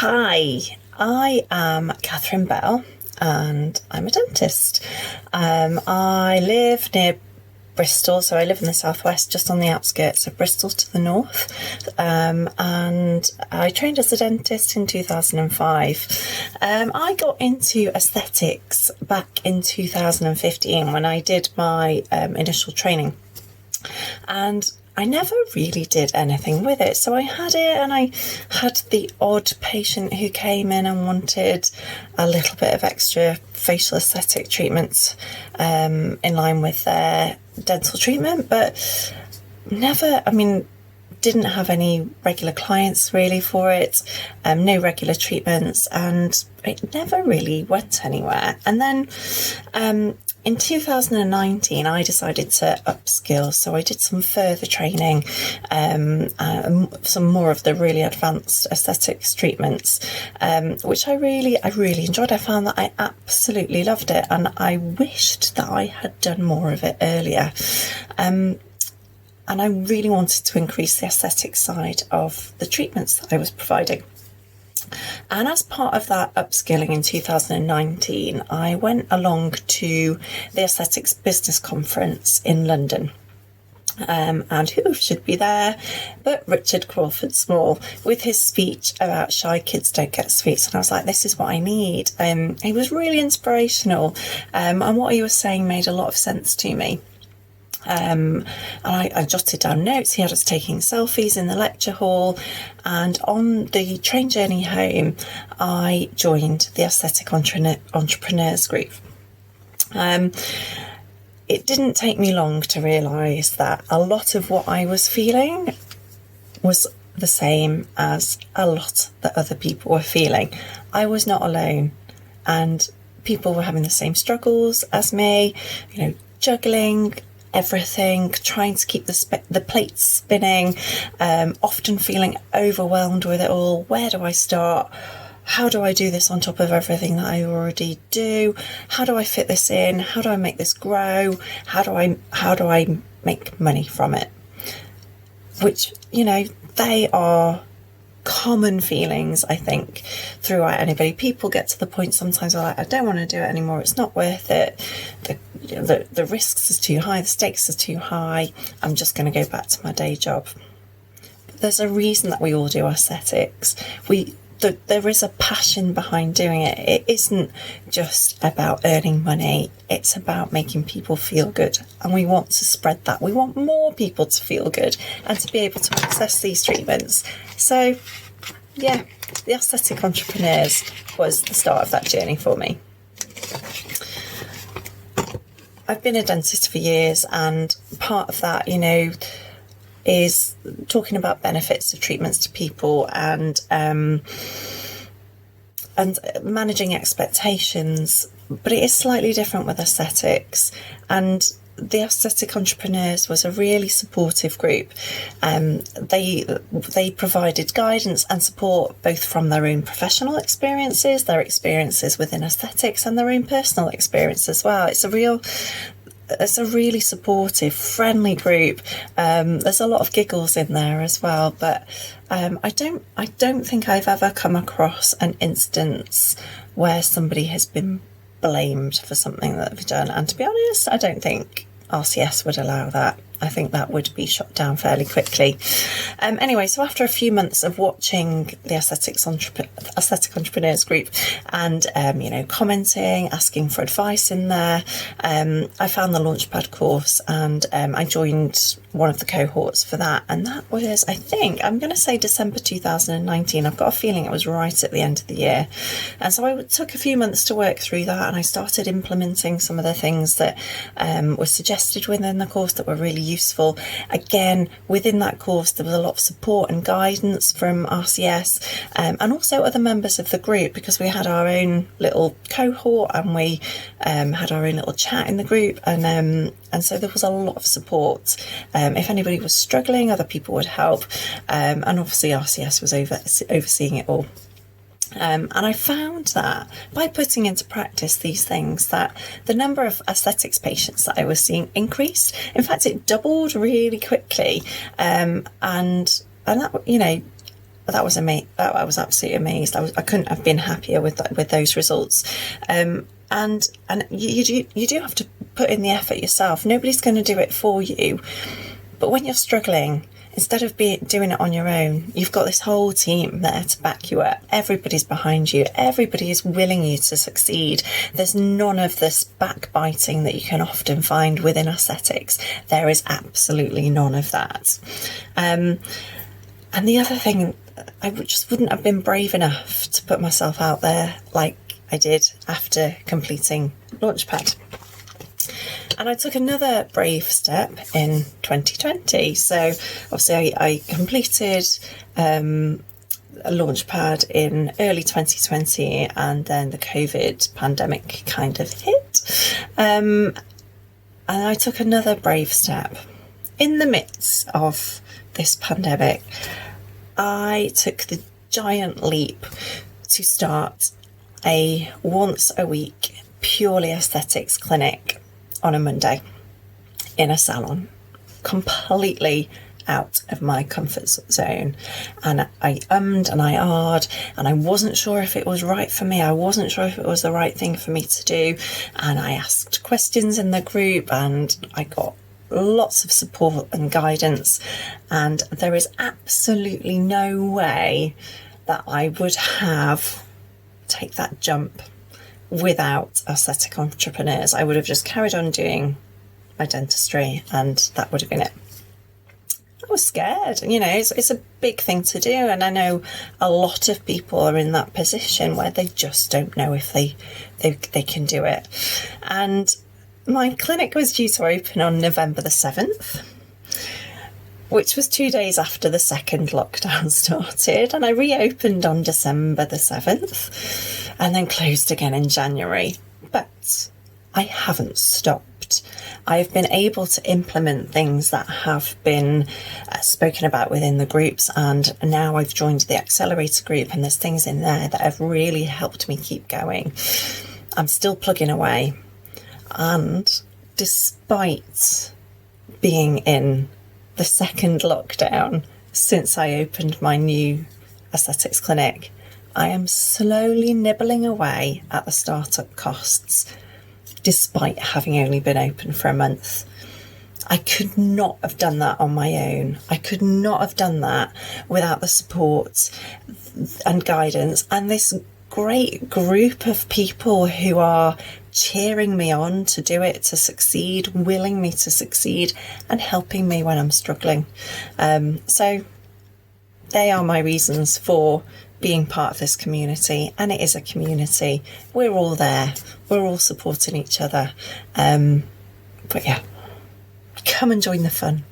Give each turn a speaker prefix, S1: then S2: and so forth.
S1: Hi, I am Kathryn Bell and I'm a dentist. I live near Bristol, so I live in the southwest, just on the outskirts of Bristol to the north. And I trained as a dentist in 2005. I got into aesthetics back in 2015 when I did my initial training. And I never really did anything with it. So I had it, and I had the odd patient who came in and wanted a little bit of extra facial aesthetic treatments in line with their dental treatment, but didn't have any regular clients really for it, no regular treatments, and it never really went anywhere. And then in 2019, I decided to upskill, so I did some further training, some more of the really advanced aesthetics treatments, which I really enjoyed. I found that I absolutely loved it, and I wished that I had done more of it earlier. And I really wanted to increase the aesthetic side of the treatments that I was providing. And as part of that upskilling in 2019, I went along to the Aesthetics Business Conference in London. And who should be there but Richard Crawford Small with his speech about shy kids don't get sweets. And I was like, this is what I need. He was really inspirational, and what he was saying made a lot of sense to me. And I jotted down notes. He had us taking selfies in the lecture hall, and on the train journey home I joined the Aesthetic Entrepreneurs group. It didn't take me long to realise that a lot of what I was feeling was the same as a lot that other people were feeling. I was not alone, and people were having the same struggles as me, juggling everything, trying to keep the plates spinning, often feeling overwhelmed with it all. Where do I start? How do I do this on top of everything that I already do? How do I fit this in? How do I make this grow? How do I make money from it? Which, they are common feelings, I think, throughout anybody. People get to the point sometimes where I don't want to do it anymore. It's not worth it. The risks are too high. The stakes are too high. I'm just going to go back to my day job. But there's a reason that we all do aesthetics. There is a passion behind doing it. It isn't just about earning money. It's about making people feel good. And we want to spread that. We want more people to feel good and to be able to access these treatments. So, yeah, the Aesthetic Entrepreneurs was the start of that journey for me. I've been a dentist for years, and part of that, is talking about benefits of treatments to people and managing expectations. But it is slightly different with aesthetics, and the Aesthetic Entrepreneurs was a really supportive group. They provided guidance and support both from their own professional experiences, their experiences within aesthetics, and their own personal experience as well. It's a really supportive, friendly group. There's a lot of giggles in there as well, but I don't think I've ever come across an instance where somebody has been blamed for something that they've done. And to be honest, I don't think RCS would allow that. I think that would be shot down fairly quickly. Anyway, so after a few months of watching the Aesthetic Entrepreneurs group and, commenting, asking for advice in there, I found the Launchpad course, and I joined one of the cohorts for that. And that was, I think, I'm going to say December 2019. I've got a feeling it was right at the end of the year. And so I took a few months to work through that, and I started implementing some of the things that were suggested within the course that were really useful. Again, within that course there was a lot of support and guidance from RCS, and also other members of the group, because we had our own little cohort and we had our own little chat in the group, and so there was a lot of support. If anybody was struggling, other people would help, and obviously RCS was overseeing it all. And I found that by putting into practice these things, that the number of aesthetics patients that I was seeing increased. In fact, it doubled really quickly. And that, that was amazing. I was absolutely amazed. I couldn't have been happier with those results. And you do have to put in the effort yourself. Nobody's going to do it for you. But when you're struggling, instead of doing it on your own, you've got this whole team there to back you up. Everybody's behind you. Everybody is willing you to succeed. There's none of this backbiting that you can often find within aesthetics. There is absolutely none of that. And the other thing, I just wouldn't have been brave enough to put myself out there like I did after completing Launchpad. And I took another brave step in 2020. So obviously I completed a Launchpad in early 2020, and then the COVID pandemic kind of hit. And I took another brave step. In the midst of this pandemic, I took the giant leap to start a once a week purely aesthetics clinic on a Monday in a salon, completely out of my comfort zone. And I ummed and I ahed, and I wasn't sure if it was right for me. I wasn't sure if it was the right thing for me to do. And I asked questions in the group, and I got lots of support and guidance. And there is absolutely no way that I would have take that jump without aesthetic entrepreneurs. I would have just carried on doing my dentistry, and that would have been it. I was scared, it's a big thing to do, and I know a lot of people are in that position where they just don't know if they can do it. And my clinic was due to open on November the 7th, which was 2 days after the second lockdown started, and I reopened on December the 7th and then closed again in January. But I haven't stopped. I've been able to implement things that have been spoken about within the groups, and now I've joined the accelerator group, and there's things in there that have really helped me keep going. I'm still plugging away, and despite being in the second lockdown since I opened my new aesthetics clinic, I am slowly nibbling away at the startup costs, despite having only been open for a month. I could not have done that on my own. I could not have done that without the support and guidance and this great group of people who are cheering me on to do it, to succeed, willing me to succeed, and helping me when I'm struggling. So they are my reasons for being part of this community, and it is a community. We're all there. We're all supporting each other. But yeah, come and join the fun.